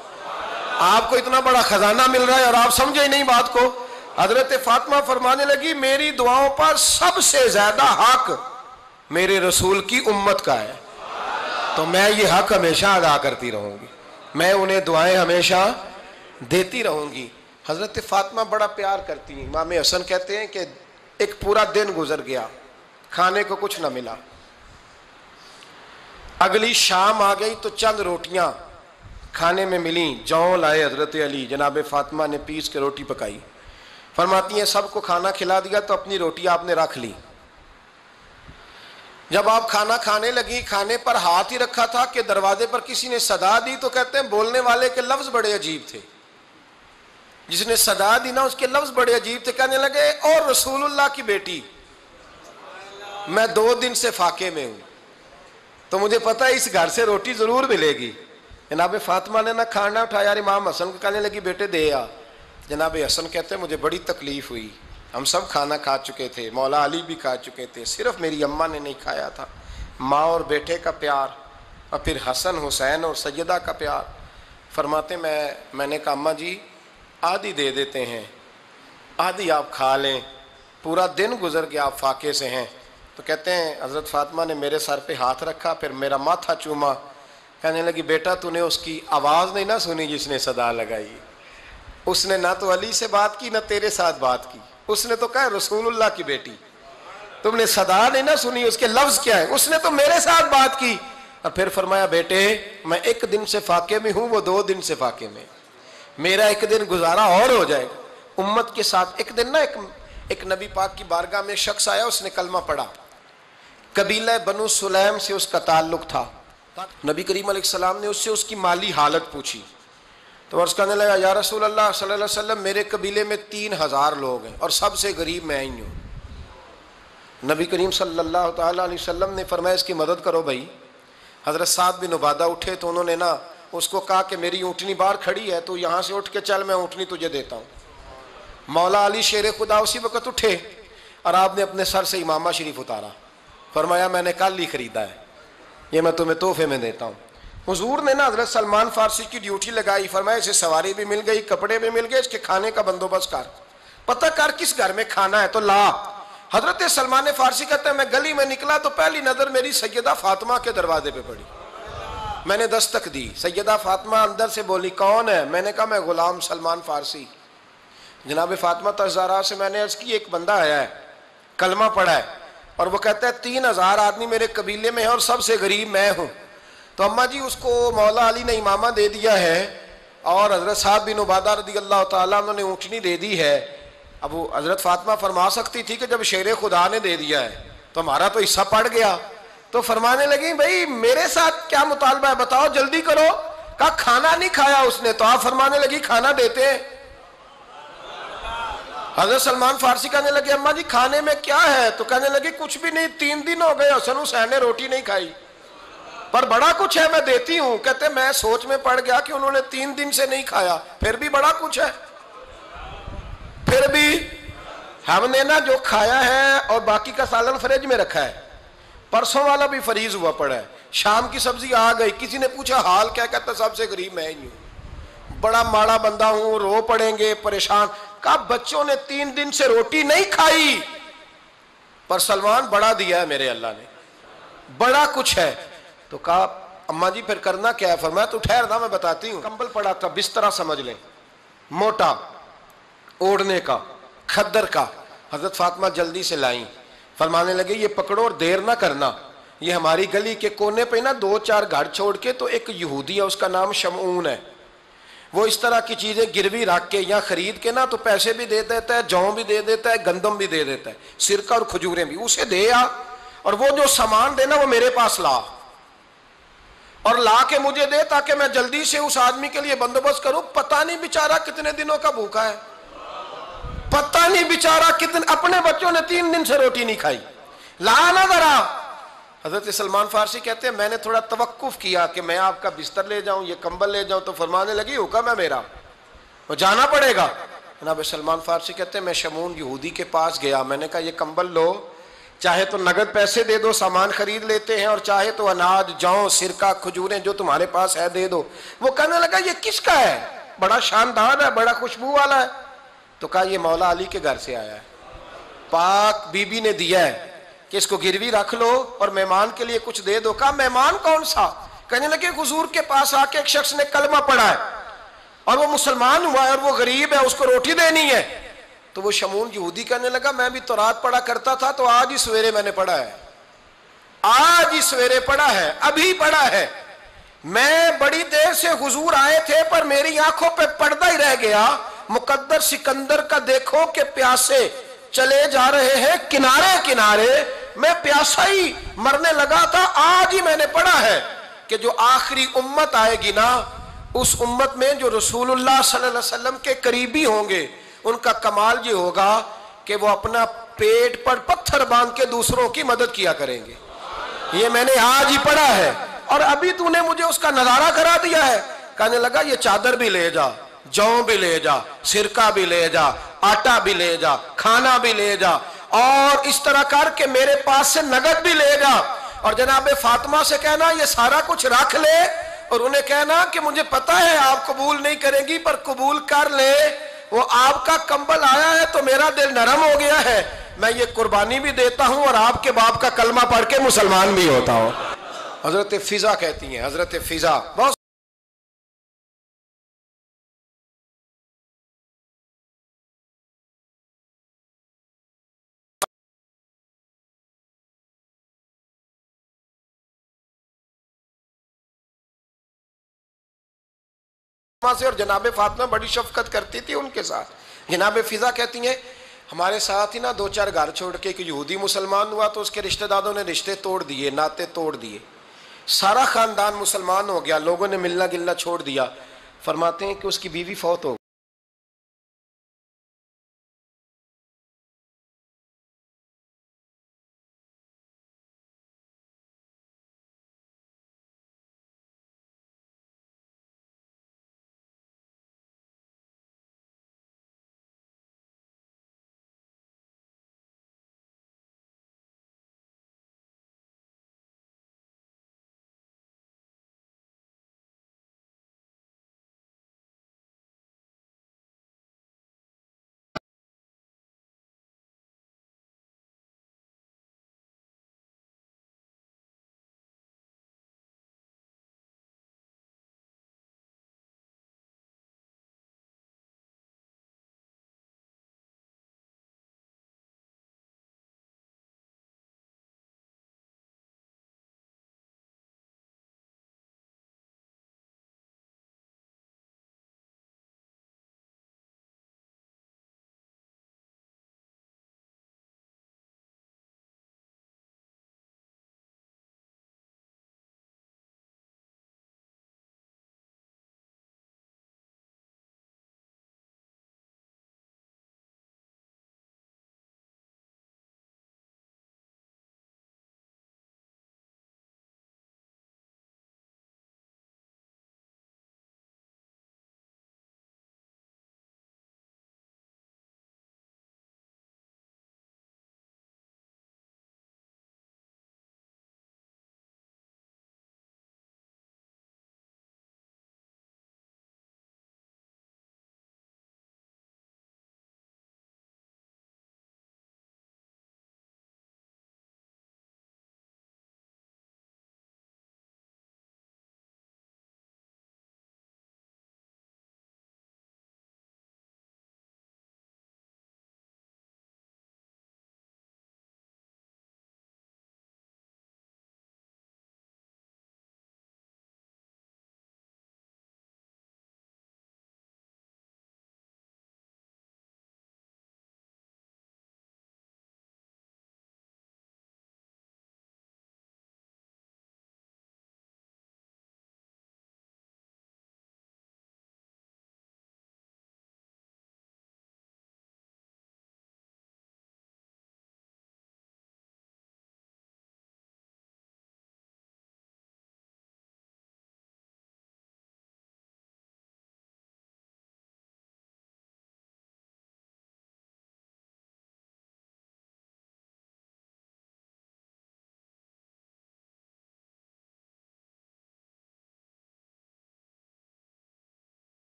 آپ کو اتنا بڑا خزانہ مل رہا ہے اور آپ سمجھے ہی نہیں بات کو۔ حضرت فاطمہ فرمانے لگی میری دعاؤں پر سب سے زیادہ حق میرے رسول کی امت کا ہے، تو میں یہ حق ہمیشہ ادا کرتی رہوں گی، میں انہیں دعائیں ہمیشہ دیتی رہوں گی۔ حضرت فاطمہ بڑا پیار کرتی ہیں۔ امام حسن کہتے ہیں کہ ایک پورا دن گزر گیا، کھانے کو کچھ نہ ملا، اگلی شام آ گئی تو چند روٹیاں کھانے میں ملیں، جوں لائے حضرت علی، جناب فاطمہ نے پیس کے روٹی پکائی، فرماتی ہیں سب کو کھانا کھلا دیا تو اپنی روٹی آپ نے رکھ لی۔ جب آپ کھانا کھانے لگی، کھانے پر ہاتھ ہی رکھا تھا کہ دروازے پر کسی نے صدا دی، تو کہتے ہیں بولنے والے کے لفظ بڑے عجیب تھے، جس نے صدا دی نا اس کے لفظ بڑے عجیب تھے، کہنے لگے اور رسول اللہ کی بیٹی میں 2 دن سے فاقے میں ہوں، تو مجھے پتا ہے اس گھر سے روٹی ضرور ملے گی۔ جناب فاطمہ نے نہ کھانا اٹھایا، امام حسن کو کہنے لگی بیٹے دے آ۔ جناب حسن کہتے ہیں مجھے بڑی تکلیف ہوئی، ہم سب کھانا کھا چکے تھے، مولا علی بھی کھا چکے تھے، صرف میری اماں نے نہیں کھایا تھا۔ ماں اور بیٹے کا پیار، اور پھر حسن حسین اور سیدہ کا پیار۔ فرماتے میں نے کہا اماں جی آدھی دے دیتے ہیں، آدھی آپ کھا لیں، پورا دن گزر گیا آپ فاقے سے ہیں۔ تو کہتے ہیں حضرت فاطمہ نے میرے سر پہ ہاتھ رکھا، پھر میرا ماتھا چوما، کہنے لگی بیٹا تو نے اس کی آواز نہیں نہ سنی جس نے صدا لگائی، اس نے نہ تو علی سے بات کی نہ تیرے ساتھ بات کی، اس نے تو کہا رسول اللہ کی بیٹی، تم نے صدا نہیں نہ سنی، اس کے لفظ کیا ہے، اس نے تو میرے ساتھ بات کی۔ اور پھر فرمایا بیٹے میں 1 دن سے فاقے میں ہوں، وہ 2 دن سے فاقے میں، میرا 1 دن گزارا اور ہو جائے گا امت کے ساتھ۔ ایک دن نا ایک نبی پاک کی بارگاہ میں شخص آیا، اس نے کلمہ پڑھا، قبیلہ بنو سلیم سے اس کا تعلق تھا۔ نبی کریم علیہ السلام نے اس سے اس کی مالی حالت پوچھی، تو عرض کرنے لگا یا رسول اللہ صلی اللہ علیہ وسلم میرے قبیلے میں 3000 لوگ ہیں اور سب سے غریب میں ہی ہوں۔ نبی کریم صلی اللہ تعالیٰ علیہ وسلم نے فرمایا اس کی مدد کرو بھائی۔ حضرت سعد بن عبادہ اٹھے تو انہوں نے نا اس کو کہا کہ میری اونٹنی باہر کھڑی ہے تو یہاں سے اٹھ کے چل، میں اونٹنی تجھے دیتا ہوں۔ مولا علی شیر خدا اسی وقت اٹھے اور آپ نے اپنے سر سے امامہ شریف اتارا، فرمایا میں نے کل ہی خریدا ہے، یہ میں تمہیں تحفے میں دیتا ہوں۔ حضور نے نا حضرت سلمان فارسی کی ڈیوٹی لگائی، فرمایا اسے سواری بھی مل گئی، کپڑے بھی مل گئے، اس کے کھانے کا بندوبست کر، پتہ کر کس گھر میں کھانا ہے تو لا۔ حضرت سلمان فارسی کہتے ہیں میں گلی میں نکلا تو پہلی نظر میری سیدہ فاطمہ کے دروازے پہ پڑی، میں نے دستک دی، سیدہ فاطمہ اندر سے بولی کون ہے؟ میں نے کہا میں غلام سلمان فارسی۔ جناب فاطمہ تزارہ سے میں نے عرض کی ایک بندہ آیا ہے، کلمہ پڑھا ہے، اور وہ کہتا ہے 3000 آدمی میرے قبیلے میں ہیں اور سب سے غریب میں ہوں۔ تو اماں جی اس کو مولا علی نے امامہ دے دیا ہے اور حضرت سعد بن عبادہ رضی اللہ تعالیٰ عنہ نے اونٹنی دے دی ہے۔ اب وہ حضرت فاطمہ فرما سکتی تھی کہ جب شیر خدا نے دے دیا ہے تو ہمارا تو حصہ پڑ گیا، تو فرمانے لگی بھائی میرے ساتھ کیا مطالبہ ہے بتاؤ جلدی کرو۔ کہا کھانا نہیں کھایا اس نے، تو آپ فرمانے لگی کھانا دیتے ہیں۔ حضرت سلمان فارسی کہنے لگے اماں جی کھانے میں کیا ہے؟ تو کہنے لگی کچھ بھی نہیں، 3 دن ہو گئے حسن حسین نے روٹی نہیں کھائی، پر بڑا کچھ ہے میں دیتی ہوں۔ کہتے میں سوچ میں پڑ گیا کہ انہوں نے 3 دن سے نہیں کھایا، پھر بھی بڑا کچھ ہے، پھر بھی ہم نے نا جو کھایا ہے اور باقی کا سالن فریج میں رکھا ہے، پرسوں والا بھی فریز ہوا پڑا ہے، شام کی سبزی آ گئی، کسی نے پوچھا حال کیا، کہتا سب سے غریب میں ہی ہوں، بڑا ماڑا بندہ ہوں، رو پڑیں گے، پریشان۔ کہا بچوں نے 3 دن سے روٹی نہیں کھائی، پر سلمان بڑا دیا ہے میرے اللہ نے، بڑا کچھ ہے۔ تو کہا اماں جی پھر کرنا کیا ہے؟ فرمایا تو ٹھہر نا میں بتاتی ہوں۔ کمبل پڑا تھا، بسترا سمجھ لیں، موٹا، اوڑھنے کا، کھدر کا۔ حضرت فاطمہ جلدی سے لائیں، فرمانے لگے یہ پکڑو اور دیر نہ کرنا، یہ ہماری گلی کے کونے پہ نا 2-4 گھر چھوڑ کے تو ایک یہودی ہے، اس کا نام شمعون ہے، وہ اس طرح کی چیزیں گروی رکھ کے یا خرید کے نا تو پیسے بھی دے دیتا ہے، جوں بھی دے دیتا ہے، گندم بھی دے دیتا ہے، سرکہ اور کھجوریں بھی، اسے دے آ، اور وہ جو سامان دینا وہ میرے پاس لا، اور لا کے مجھے دے تاکہ میں جلدی سے اس آدمی کے لیے بندوبست کروں۔ پتہ نہیں بیچارہ کتنے دنوں کا بھوکا ہے، پتہ نہیں بیچارہ کتنے، اپنے بچوں نے 3 دن سے روٹی نہیں کھائی، لا نہ ذرا۔ حضرت سلمان فارسی کہتے ہیں میں نے تھوڑا توقف کیا کہ میں آپ کا بستر لے جاؤں، یہ کمبل لے جاؤں، تو فرمانے لگی حکم ہے میرا، وہ جانا پڑے گا۔ جناب سلمان فارسی کہتے ہیں میں شمعون یہودی کے پاس گیا، میں نے کہا یہ کمبل لو، چاہے تو نگد پیسے دے دو، سامان خرید لیتے ہیں، اور چاہے تو اناج، جوں، سرکہ، کھجوریں جو تمہارے پاس ہے دے دو۔ وہ کہنے لگا یہ کس کا ہے؟ بڑا شاندار ہے، بڑا خوشبو والا ہے۔ تو کہا یہ مولا علی کے گھر سے آیا ہے، پاک بی بی نے دیا ہے کہ اس کو گروی رکھ لو اور مہمان کے لیے کچھ دے دو۔ کہا مہمان کون سا؟ کہنے لگے حضور کے پاس آ کے ایک شخص نے کلمہ پڑھا ہے اور وہ مسلمان ہوا ہے اور وہ غریب ہے، اس کو روٹی دینی ہے۔ تو وہ شمعون یہودی کہنے لگا میں بھی تورات پڑھا کرتا تھا، تو آج ہی سویرے میں نے پڑھا ہے، آج ہی سویرے پڑھا ہے، ابھی پڑھا ہے، میں بڑی دیر سے حضور آئے تھے پر میری آنکھوں پہ پردہ ہی رہ گیا، مقدر سکندر کا دیکھو کہ پیاسے چلے جا رہے ہیں کنارے کنارے، میں پیاسا ہی مرنے لگا تھا، آج ہی میں نے پڑھا ہے کہ جو آخری امت آئے گی نا، اس امت میں جو رسول اللہ صلی اللہ علیہ وسلم کے قریبی ہوں گے، ان کا کمال یہ ہوگا کہ وہ اپنا پیٹ پر پتھر باندھ کے دوسروں کی مدد کیا کریں گے۔ یہ میں نے آج ہی پڑھا ہے اور ابھی تو نے مجھے اس کا نظارہ کرا دیا ہے۔ کہنے لگا یہ چادر بھی لے جا، جوں بھی لے جا، سرکہ بھی لے جا، آٹا بھی لے جا، کھانا بھی لے جا، اور اس طرح کر کے میرے پاس سے نگد بھی لے جا، اور جناب فاطمہ سے کہنا یہ سارا کچھ رکھ لے، اور انہیں کہنا کہ مجھے پتا ہے آپ قبول نہیں کریں گی پر قبول کر لے، وہ آپ کا کمبل آیا ہے تو میرا دل نرم ہو گیا ہے، میں یہ قربانی بھی دیتا ہوں اور آپ کے باپ کا کلمہ پڑھ کے مسلمان بھی ہوتا ہوں۔ حضرت فضا کہتی ہیں، حضرت فضا بہت سے، اور جناب فاطمہ بڑی شفقت کرتی تھی ان کے ساتھ۔ جناب فضا کہتی ہیں ہمارے ساتھ ہی نا 2-4 گھر چھوڑ کے ایک یہودی مسلمان ہوا تو اس کے رشتہ داروں نے رشتے توڑ دیے، ناطے توڑ دیے، سارا خاندان مسلمان ہو گیا، لوگوں نے ملنا گلنا چھوڑ دیا۔ فرماتے ہیں کہ اس کی بیوی فوت ہو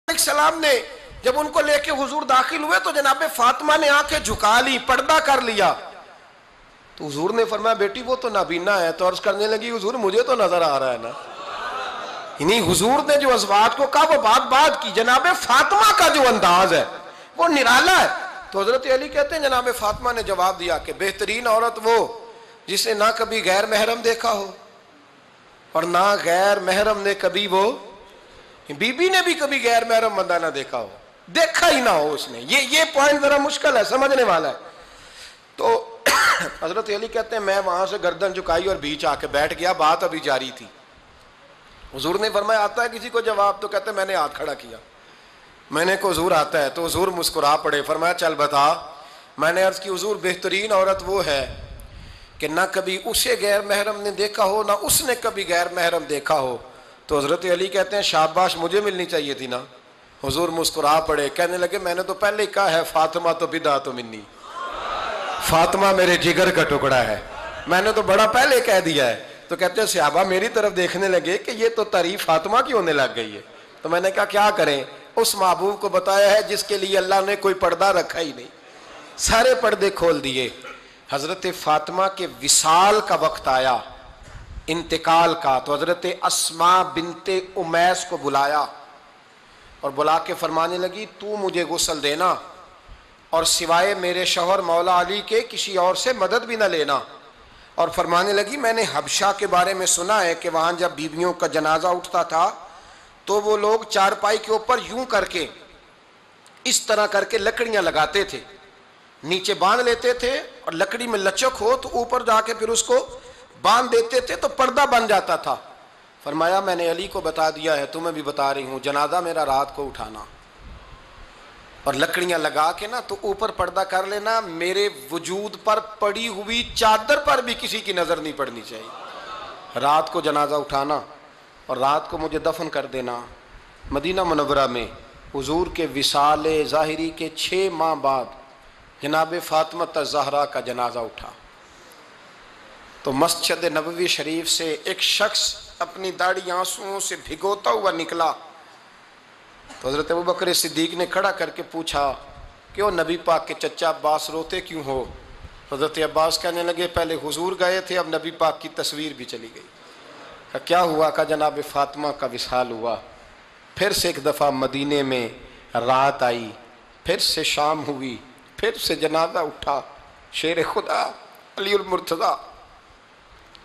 علیہ السلام نے جب ان کو لے کے حضور داخل ہوئے تو جناب فاطمہ نے آنکھیں جھکا لی، پردہ کر لیا. تو حضور نے فرمایا بیٹی وہ تو نابینا ہے. تو عرض کرنے لگی حضور مجھے تو نظر آ رہا ہے نا. یعنی حضور نے جو ازواج کو کہا وہ بات کی. جناب فاطمہ کا جو انداز ہے وہ نرالا ہے. تو حضرت علی کہتے ہیں جناب فاطمہ نے جواب دیا کہ بہترین عورت وہ جس نے نہ کبھی غیر محرم دیکھا ہو اور نہ غیر محرم نے کبھی وہ بی بی نے بھی کبھی غیر محرم بندہ نہ دیکھا ہو، دیکھا ہی نہ ہو اس نے. یہ پوائنٹ ذرا مشکل ہے، سمجھنے والا ہے. تو حضرت علی کہتے ہیں میں وہاں سے گردن جھکائی اور بیچ آ کے بیٹھ گیا. بات ابھی جاری تھی. حضور نے فرمایا آتا ہے کسی کو جواب؟ تو کہتے ہیں میں نے ہاتھ کھڑا کیا. میں نے کو حضور آتا ہے. تو حضور مسکرا پڑے. فرمایا چل بتا. میں نے عرض کی حضور بہترین عورت وہ ہے کہ نہ کبھی اسے غیر محرم نے دیکھا ہو نہ اس نے کبھی غیر محرم دیکھا ہو. تو حضرت علی کہتے ہیں شاباش مجھے ملنی چاہیے تھی نا. حضور مسکرا پڑے. کہنے لگے میں نے تو پہلے ہی کہا ہے فاطمہ تو بدعت منی، فاطمہ میرے جگر کا ٹکڑا ہے. میں نے تو بڑا پہلے کہہ دیا ہے. تو کہتے ہیں صحابہ میری طرف دیکھنے لگے کہ یہ تو تعریف فاطمہ کی ہونے لگ گئی ہے. تو میں نے کہا کیا کریں؟ اس محبوب کو بتایا ہے جس کے لیے اللہ نے کوئی پردہ رکھا ہی نہیں، سارے پردے کھول دیے. حضرت فاطمہ کے وصال کا وقت آیا، انتقال کا. تو حضرت اسماء بنت امیس کو بلایا اور بلا کے فرمانے لگی تو مجھے غسل دینا اور سوائے میرے شوہر مولا علی کے کسی اور سے مدد بھی نہ لینا. اور فرمانے لگی میں نے حبشہ کے بارے میں سنا ہے کہ وہاں جب بیویوں کا جنازہ اٹھتا تھا تو وہ لوگ چارپائی کے اوپر یوں کر کے اس طرح کر کے لکڑیاں لگاتے تھے، نیچے باندھ لیتے تھے اور لکڑی میں لچک ہو تو اوپر جا کے پھر اس کو باندھ دیتے تھے تو پردہ بن جاتا تھا. فرمایا میں نے علی کو بتا دیا ہے، تمہیں بھی بتا رہی ہوں، جنازہ میرا رات کو اٹھانا اور لکڑیاں لگا کے نا تو اوپر پردہ کر لینا. میرے وجود پر پڑی ہوئی چادر پر بھی کسی کی نظر نہیں پڑنی چاہیے. رات کو جنازہ اٹھانا اور رات کو مجھے دفن کر دینا. مدینہ منورہ میں حضور کے وصال ظاہری کے 6 ماہ بعد جناب فاطمہ الزہرا کا جنازہ اٹھا. تو مسجد نبوی شریف سے ایک شخص اپنی داڑھی آنسوؤں سے بھگوتا ہوا نکلا. تو حضرت ابوبکر صدیق نے کھڑا کر کے پوچھا کہ وہ نبی پاک کے چچا عباس روتے کیوں ہو؟ حضرت عباس کہنے لگے پہلے حضور گئے تھے اب نبی پاک کی تصویر بھی چلی گئی. کہ کیا ہوا؟ کہ جناب فاطمہ کا وصال ہوا. پھر سے ایک دفعہ مدینے میں رات آئی، پھر سے شام ہوئی، پھر سے جنازہ اٹھا. شیر خدا علی المرتضیٰ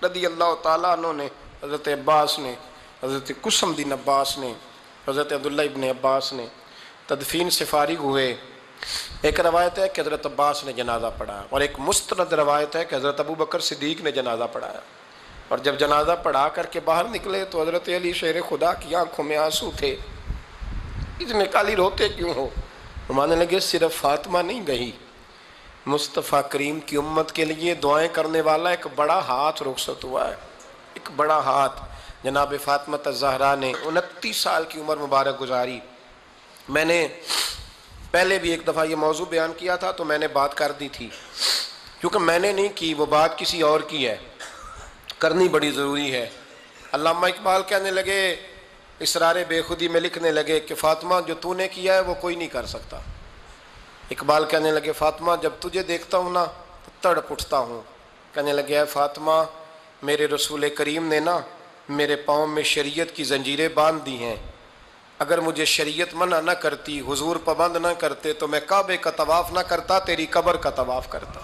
رضی اللہ تعالیٰ عنہ نے، حضرت عباس نے، حضرت قسم الدین عباس نے، حضرت عبداللہ ابن عباس نے تدفین سے فارغ ہوئے. ایک روایت ہے کہ حضرت عباس نے جنازہ پڑھایا اور ایک مستند روایت ہے کہ حضرت ابوبکر صدیق نے جنازہ پڑھایا. اور جب جنازہ پڑھا کر کے باہر نکلے تو حضرت علی شیر خدا کی آنکھوں میں آنسو تھے. اتنے کالی روتے کیوں ہو؟ فرمانے لگے صرف فاطمہ نہیں گئی، مصطفیٰ کریم کی امت کے لیے دعائیں کرنے والا ایک بڑا ہاتھ رخصت ہوا ہے. ایک بڑا ہاتھ جناب فاطمہ الزہرا نے 29 سال کی عمر مبارک گزاری. میں نے پہلے بھی ایک دفعہ یہ موضوع بیان کیا تھا تو میں نے بات کر دی تھی، کیونکہ میں نے نہیں کی، وہ بات کسی اور کی ہے، کرنی بڑی ضروری ہے. علامہ اقبال کہنے لگے، اسرار بے خودی میں لکھنے لگے کہ فاطمہ جو تو نے کیا ہے وہ کوئی نہیں کر سکتا. اقبال کہنے لگے فاطمہ جب تجھے دیکھتا ہوں نا تو تڑپ اٹھتا ہوں. کہنے لگے اے فاطمہ میرے رسول کریم نے نا میرے پاؤں میں شریعت کی زنجیریں باندھ دی ہیں، اگر مجھے شریعت منع نہ کرتی، حضور پابند نہ کرتے تو میں کعبے کا طواف نہ کرتا، تیری قبر کا طواف کرتا.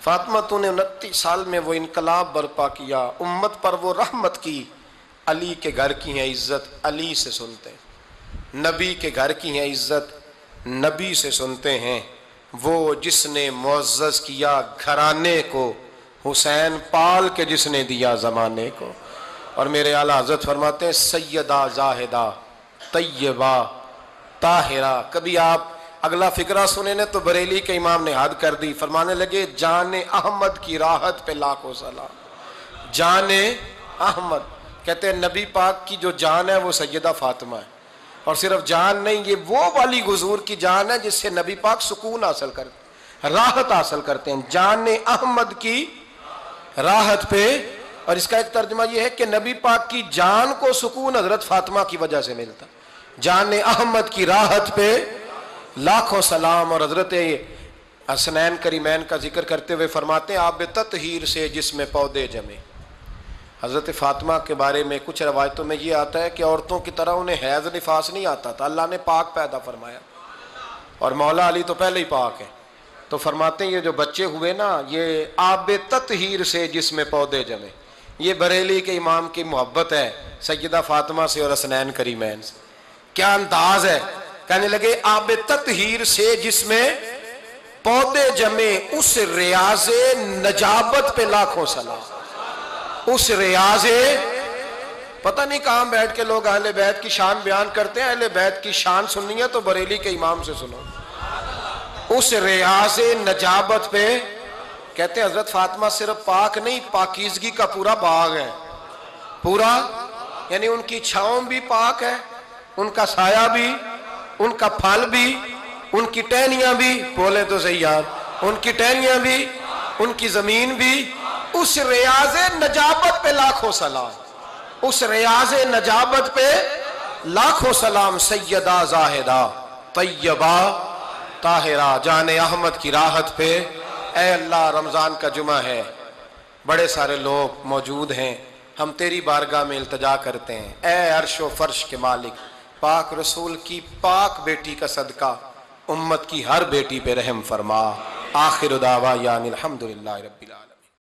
فاطمہ تو نے 29 سال میں وہ انقلاب برپا کیا، امت پر وہ رحمت کی. علی کے گھر کی ہیں عزت علی سے سنتے ہیں، نبی کے گھر کی ہیں عزت نبی سے سنتے ہیں. وہ جس نے معزز کیا گھرانے کو، حسین پال کے جس نے دیا زمانے کو. اور میرے اعلیٰ حضرت فرماتے ہیں سیدہ زاہدہ طیبہ طاہرہ. کبھی آپ اگلا فقرہ سنے نے تو بریلی کے امام نے حد کر دی. فرمانے لگے جان احمد کی راحت پہ لاکھوں سلام. جان احمد کہتے ہیں نبی پاک کی جو جان ہے وہ سیدہ فاطمہ ہے. اور صرف جان نہیں، یہ وہ والی حضور کی جان ہے جس سے نبی پاک سکون حاصل کرتے، راحت حاصل کرتے ہیں. جان احمد کی راحت پہ. اور اس کا ایک ترجمہ یہ ہے کہ نبی پاک کی جان کو سکون حضرت فاطمہ کی وجہ سے ملتا. جان احمد کی راحت پہ لاکھوں سلام۔ اور حضرت حسنین کریمین کا ذکر کرتے ہوئے فرماتے ہیں آب تطہیر سے جس میں پودے جمے۔ حضرت فاطمہ کے بارے میں کچھ روایتوں میں یہ آتا ہے کہ عورتوں کی طرح انہیں حیض نفاس نہیں آتا تھا، اللہ نے پاک پیدا فرمایا، اور مولا علی تو پہلے ہی پاک ہے، تو فرماتے ہیں یہ جو بچے ہوئے نا یہ آب تطہیر سے جس میں پودے جمے۔ یہ بریلی کے امام کی محبت ہے سیدہ فاطمہ سے اور حسنین کریمین سے، کیا انداز ہے، کہنے لگے آب تطہیر سے جس میں پودے جمے، اس ریاض نجابت پہ لاکھوں سلام۔ اس ریاض، پتہ نہیں کہاں بیٹھ کے لوگ اہل بیت کی شان بیان کرتے ہیں، اہل بیت کی شان سننی ہے تو بریلی کے امام سے سنو۔ اس ریاض نجابت پہ کہتے ہیں حضرت فاطمہ صرف پاک نہیں، پاکیزگی کا پورا باغ ہے، پورا، یعنی ان کی چھاؤں بھی پاک ہے، ان کا سایہ بھی، ان کا پھل بھی، ان کی ٹہنیاں بھی، بولے تو صحیح یار، ان کی ٹہنیاں بھی، ان کی زمین بھی۔ اس ریاض نجابت پہ لاکھوں سلام، اس ریاض نجابت پہ لاکھوں سلام۔ سیدہ زاہدہ طیبہ طاہرہ جان احمد کی راحت پہ۔ اے اللہ رمضان کا جمعہ ہے، بڑے سارے لوگ موجود ہیں، ہم تیری بارگاہ میں التجا کرتے ہیں، اے عرش و فرش کے مالک، پاک رسول کی پاک بیٹی کا صدقہ امت کی ہر بیٹی پہ رحم فرما۔ آخر دعوانا الحمدللہ رب العالمین۔